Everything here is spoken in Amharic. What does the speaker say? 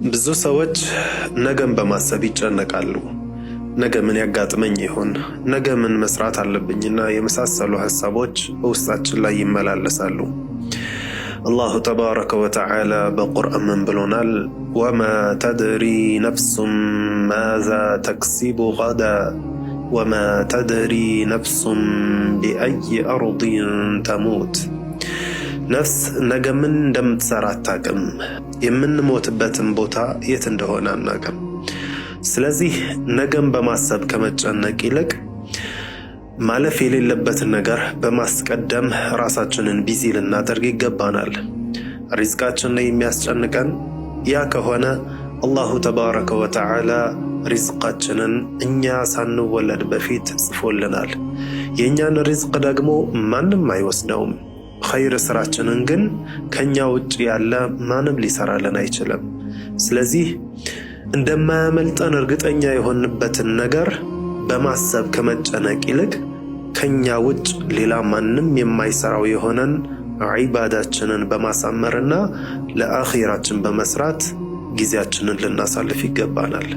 ብዙ ሰዎች ነገን በማሰብ ይጨነቃሉ። ነገ ምን ያጋጥመኝ ይሆን? ነገ ምን መስራት አለብኝና የመሳሰሉ ሐሳቦች በውስጣችን ላይ ይመላለሳሉ። አላሁ ተባረከ ወተዓላ በቁርአን ምን ብሎናል? ወማ ተድሪ ነፍሱም ማዛ ተክሲቡ ገዳ ወማ ተድሪ ነፍሱም ቢአይ አርዲን ተሙት። ነፍስ ነገ ምን እንደምትሰራ አታውቅም። የምንሞትበትን ቦታ የት እንደሆነ አናውቅም። ስለዚህ ነገን በማሰብ ከመጨነቅ ይልቅ ማለፍ የሌለበትን ነገር በማስቀደም ራሳችንን ቢዚ ልናደርግ ይገባናል። ሪዝቃችን ላይ የሚያስጨንቀን ያ ከሆነ አላሁ ተባረከ ወተዓላ ሪዝቃችንን እኛ ሳንወለድ በፊት ጽፎልናል። የእኛን ሪዝቅ ደግሞ ማንም አይወስደውም። ኸይር ስራችንን ግን ከኛ ውጭ ያለ ማንም ሊሰራልን አይችልም። ስለዚህ እንደማያመልጠን እርግጠኛ የሆንበትን ነገር በማሰብ ከመጨነቅ ይልቅ ከኛ ውጭ ሌላ ማንም የማይሰራው የሆነን ዒባዳችንን በማሳመርና ለአኺራችን በመስራት ጊዜያችንን ልናሳልፍ ይገባናል።